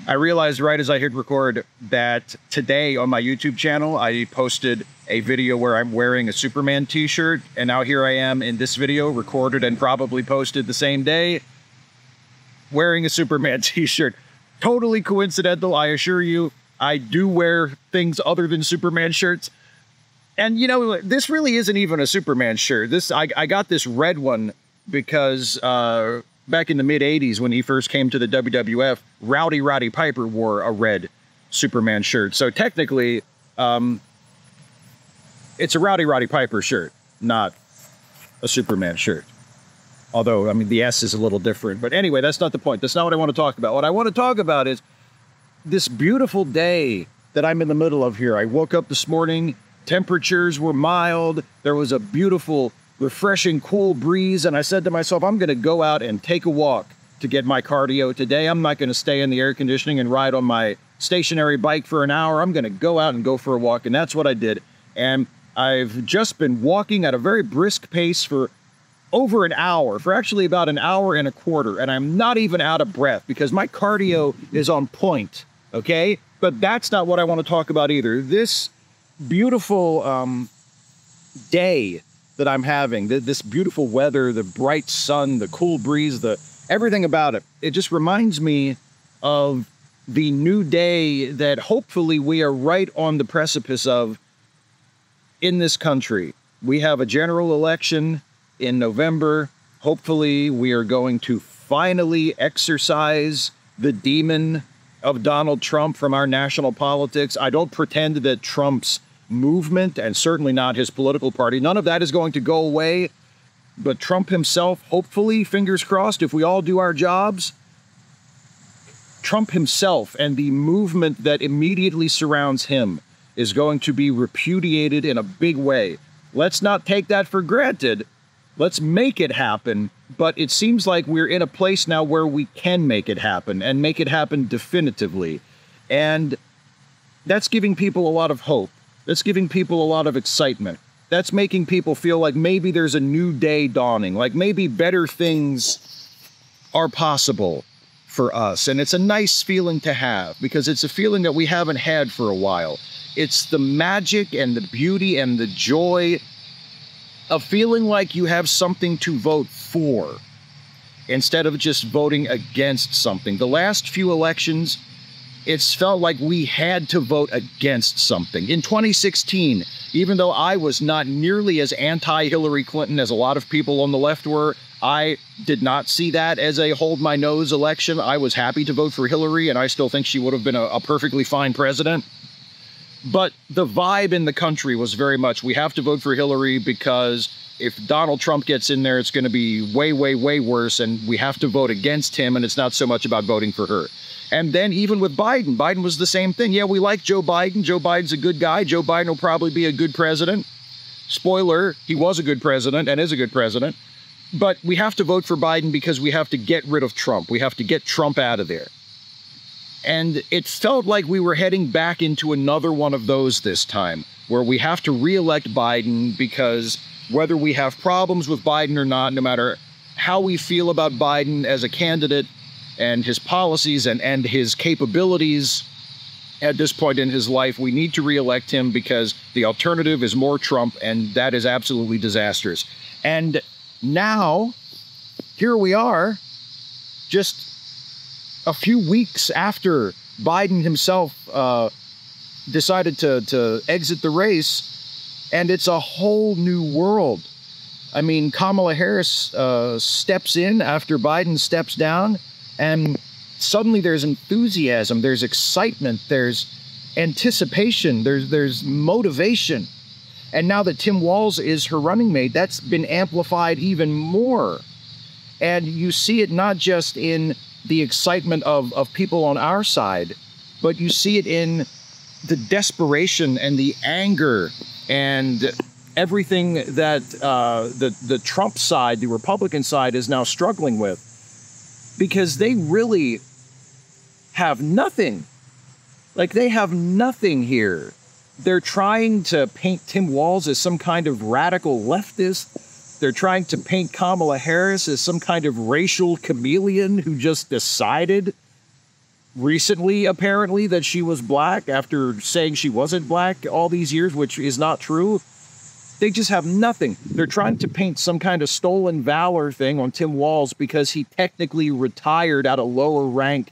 I realized right as I hit record that today on my YouTube channel, I posted a video where I'm wearing a Superman t-shirt, and now here I am in this video, recorded and probably posted the same day, wearing a Superman t-shirt. Totally coincidental, I assure you. I do wear things other than Superman shirts. And you know, this really isn't even a Superman shirt. I got this red one because back in the mid-'80s when he first came to the WWF, Roddy Piper wore a red Superman shirt. So technically, it's a Roddy Piper shirt, not a Superman shirt. Although, I mean, the S is a little different. But anyway, that's not the point. That's not what I want to talk about. What I want to talk about is this beautiful day that I'm in the middle of here. I woke up this morning, temperatures were mild, there was a beautiful, refreshing, cool breeze, and I said to myself, I'm going to go out and take a walk to get my cardio today. I'm not going to stay in the air conditioning and ride on my stationary bike for an hour. I'm going to go out and go for a walk, and that's what I did. And I've just been walking at a very brisk pace for over an hour, for actually about an hour and a quarter, and I'm not even out of breath because my cardio is on point, okay? But that's not what I want to talk about either. This beautiful day that I'm having, this beautiful weather, the bright sun, the cool breeze, everything about it, it just reminds me of the new day that hopefully we are right on the precipice of in this country. We have a general election in November. Hopefully we are going to finally exorcise the demon of Donald Trump from our national politics. I don't pretend that Trump's movement, and certainly not his political party, none of that is going to go away. But Trump himself, hopefully, fingers crossed, if we all do our jobs, Trump himself and the movement that immediately surrounds him is going to be repudiated in a big way. Let's not take that for granted. Let's make it happen. But it seems like we're in a place now where we can make it happen, and make it happen definitively. And that's giving people a lot of hope. That's giving people a lot of excitement. That's making people feel like maybe there's a new day dawning, like maybe better things are possible for us. And it's a nice feeling to have, because it's a feeling that we haven't had for a while. It's the magic and the beauty and the joy of feeling like you have something to vote for instead of just voting against something. The last few elections, it's felt like we had to vote against something. In 2016, even though I was not nearly as anti-Hillary Clinton as a lot of people on the left were, I did not see that as a hold-my-nose election. I was happy to vote for Hillary, and I still think she would have been a perfectly fine president. But the vibe in the country was very much, we have to vote for Hillary because if Donald Trump gets in there, it's going to be way, way, way worse, and we have to vote against him, and it's not so much about voting for her. And then even with Biden, Biden was the same thing. Yeah, we like Joe Biden. Joe Biden's a good guy. Joe Biden will probably be a good president. Spoiler, he was a good president and is a good president. But we have to vote for Biden because we have to get rid of Trump. We have to get Trump out of there. And it felt like we were heading back into another one of those this time, where we have to re-elect Biden because whether we have problems with Biden or not, no matter how we feel about Biden as a candidate and his policies and his capabilities at this point in his life, we need to re-elect him because the alternative is more Trump, and that is absolutely disastrous. And now, here we are, just a few weeks after Biden himself decided to exit the race, and it's a whole new world. I mean, Kamala Harris steps in after Biden steps down, and suddenly there's enthusiasm, there's excitement, there's anticipation, there's motivation. And now that Tim Walz is her running mate, that's been amplified even more. And you see it not just in the excitement of people on our side, but you see it in the desperation and the anger and everything that the Trump side, the Republican side, is now struggling with. Because they really have nothing. Like, they have nothing here. They're trying to paint Tim Walz as some kind of radical leftist. They're trying to paint Kamala Harris as some kind of racial chameleon who just decided recently, apparently, that she was black after saying she wasn't black all these years, which is not true. They just have nothing. They're trying to paint some kind of stolen valor thing on Tim Walz because he technically retired at a lower rank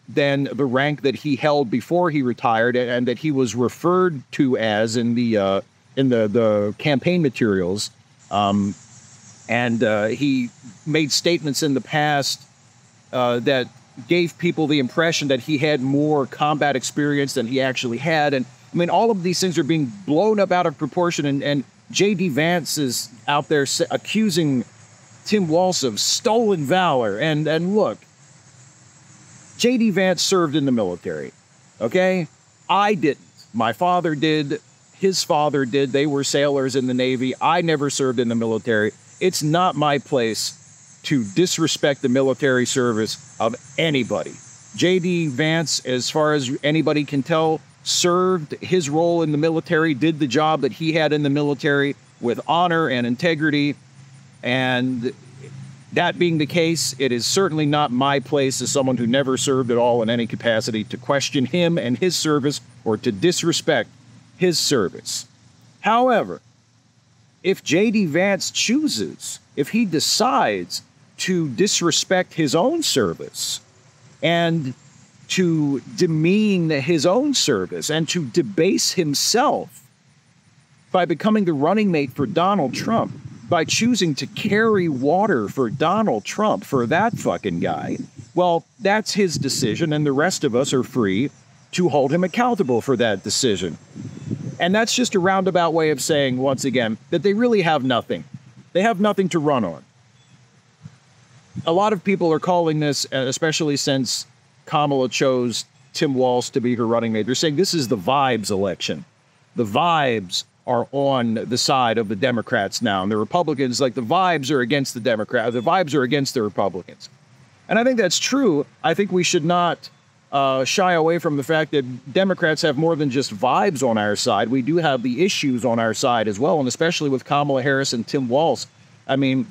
than the rank that he held before he retired, and that he was referred to as in the campaign materials. And he made statements in the past that gave people the impression that he had more combat experience than he actually had. And I mean, all of these things are being blown up out of proportion. And J.D. Vance is out there accusing Tim Walz of stolen valor. And look, J.D. Vance served in the military, okay? I didn't. My father did. His father did. They were sailors in the Navy. I never served in the military. It's not my place to disrespect the military service of anybody. J.D. Vance, as far as anybody can tell, served his role in the military, did the job that he had in the military with honor and integrity. And that being the case, it is certainly not my place as someone who never served at all in any capacity to question him and his service or to disrespect his service. However, if J.D. Vance chooses, if he decides to disrespect his own service and to demean his own service and to debase himself by becoming the running mate for Donald Trump, by choosing to carry water for Donald Trump, for that fucking guy, well, that's his decision, and the rest of us are free to hold him accountable for that decision. And that's just a roundabout way of saying, once again, that they really have nothing. They have nothing to run on. A lot of people are calling this, especially since Kamala chose Tim Walz to be her running mate, they're saying this is the vibes election. The vibes are on the side of the Democrats now, and the Republicans, like, the vibes are against the Democrats. The vibes are against the Republicans. And I think that's true. I think we should not shy away from the fact that Democrats have more than just vibes on our side. We do have the issues on our side as well, and especially with Kamala Harris and Tim Walz. I mean,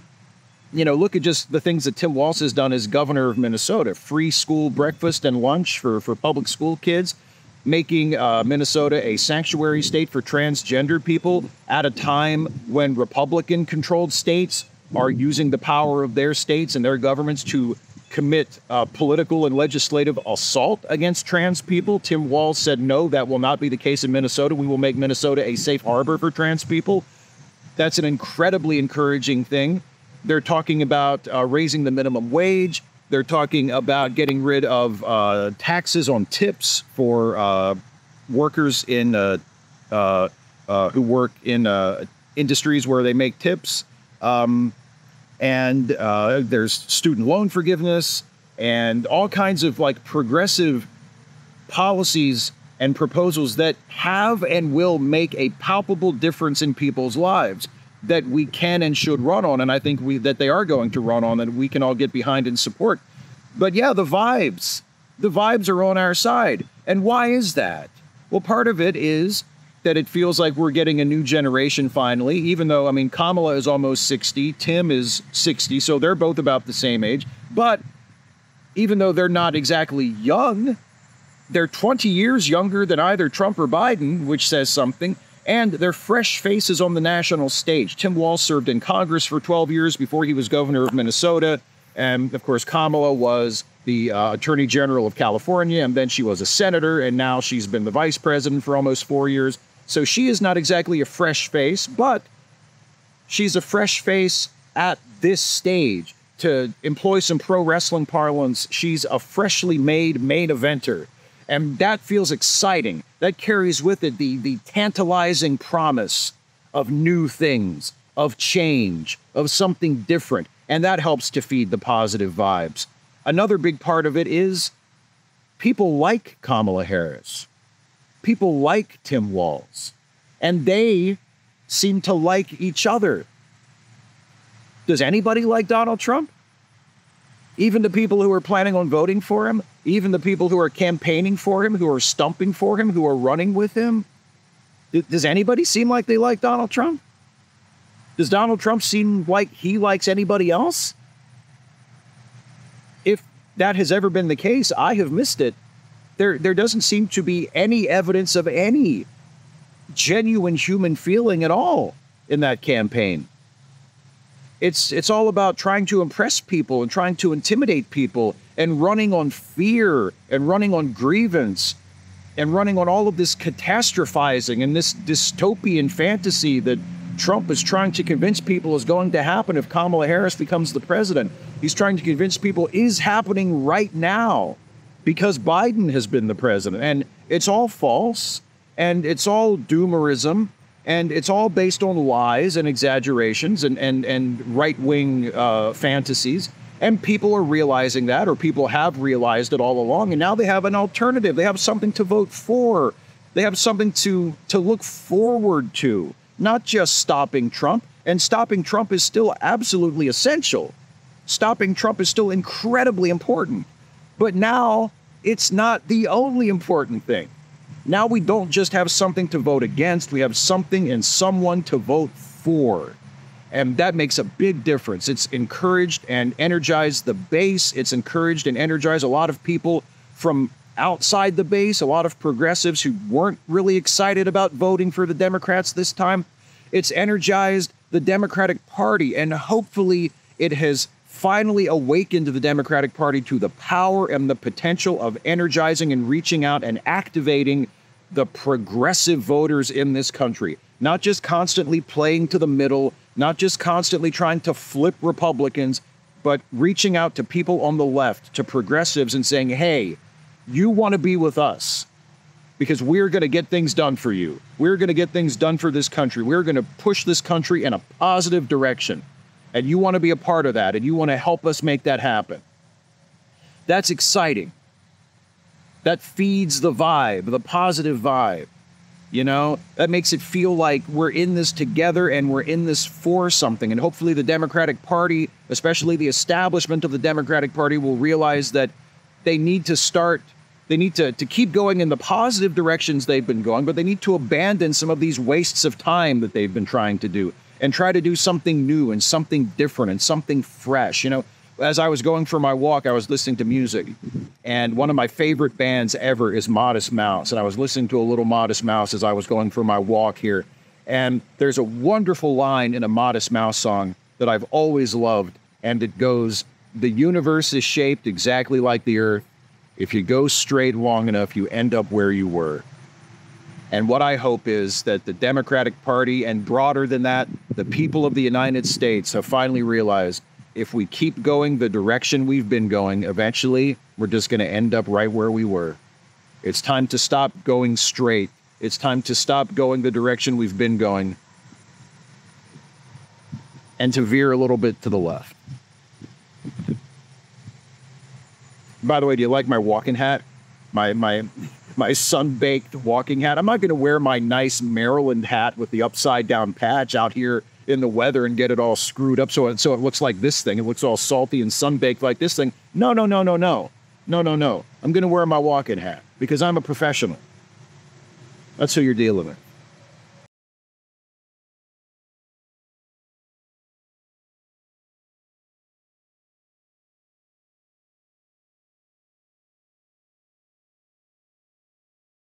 you know, look at just the things that Tim Walz has done as governor of Minnesota. Free school breakfast and lunch for public school kids, making Minnesota a sanctuary state for transgender people at a time when Republican-controlled states are using the power of their states and their governments to commit political and legislative assault against trans people. Tim Walz said, no, that will not be the case in Minnesota. We will make Minnesota a safe harbor for trans people. That's an incredibly encouraging thing. They're talking about raising the minimum wage. They're talking about getting rid of taxes on tips for workers in who work in industries where they make tips. And there's student loan forgiveness and all kinds of like progressive policies and proposals that have and will make a palpable difference in people's lives that we can and should run on. And I think that they are going to run on, and we can all get behind and support. But yeah, the vibes are on our side. And why is that? Well, part of it is that it feels like we're getting a new generation finally, even though, I mean, Kamala is almost 60, Tim is 60, so they're both about the same age. But even though they're not exactly young, they're 20 years younger than either Trump or Biden, which says something. And they're fresh faces on the national stage. Tim Walz served in Congress for 12 years before he was governor of Minnesota. And, of course, Kamala was the Attorney General of California, and then she was a senator, and now she's been the vice president for almost 4 years. So she is not exactly a fresh face, but she's a fresh face at this stage. To employ some pro wrestling parlance, she's a freshly made main eventer. And that feels exciting. That carries with it the tantalizing promise of new things, of change, of something different. And that helps to feed the positive vibes. Another big part of it is people like Kamala Harris. People like Tim Walz. And they seem to like each other. Does anybody like Donald Trump? Even the people who are planning on voting for him, even the people who are campaigning for him, who are stumping for him, who are running with him. Does anybody seem like they like Donald Trump? Does Donald Trump seem like he likes anybody else? If that has ever been the case, I have missed it. There doesn't seem to be any evidence of any genuine human feeling at all in that campaign. It's all about trying to impress people and trying to intimidate people and running on fear and running on grievance and running on all of this catastrophizing and this dystopian fantasy that Trump is trying to convince people is going to happen if Kamala Harris becomes the president. He's trying to convince people is happening right now because Biden has been the president. And it's all false, and it's all doomerism, and it's all based on lies and exaggerations and right-wing fantasies. And people are realizing that, or people have realized it all along, and now they have an alternative. They have something to vote for. They have something to look forward to, not just stopping Trump. And stopping Trump is still absolutely essential. Stopping Trump is still incredibly important. But now it's not the only important thing. Now we don't just have something to vote against, we have something and someone to vote for. And that makes a big difference. It's encouraged and energized the base. It's encouraged and energized a lot of people from outside the base, a lot of progressives who weren't really excited about voting for the Democrats this time. It's energized the Democratic Party, and hopefully it has finally awakened the Democratic Party to the power and the potential of energizing and reaching out and activating the progressive voters in this country. Not just constantly playing to the middle, not just constantly trying to flip Republicans, but reaching out to people on the left, to progressives, and saying, hey, you want to be with us because we're going to get things done for you. We're going to get things done for this country. We're going to push this country in a positive direction. And you want to be a part of that, and you want to help us make that happen. That's exciting. That feeds the vibe, the positive vibe. You know, that makes it feel like we're in this together and we're in this for something. And hopefully the Democratic Party, especially the establishment of the Democratic Party, will realize that they need to keep going in the positive directions they've been going, but they need to abandon some of these wastes of time that they've been trying to do and try to do something new and something different and something fresh. You know, as I was going for my walk, I was listening to music, and one of my favorite bands ever is Modest Mouse. And I was listening to a little Modest Mouse as I was going for my walk here. And there's a wonderful line in a Modest Mouse song that I've always loved. And it goes, "The universe is shaped exactly like the earth. If you go straight long enough, you end up where you were." And what I hope is that the Democratic Party, and broader than that, the people of the United States, have finally realized if we keep going the direction we've been going, eventually we're just going to end up right where we were. It's time to stop going straight. It's time to stop going the direction we've been going and to veer a little bit to the left. By the way, do you like my walking hat? My sun-baked walking hat? I'm not going to wear my nice Maryland hat with the upside-down patch out here in the weather and get it all screwed up so it looks like this thing. It looks all salty and sun-baked like this thing. No. I'm going to wear my walking hat because I'm a professional. That's who you're dealing with.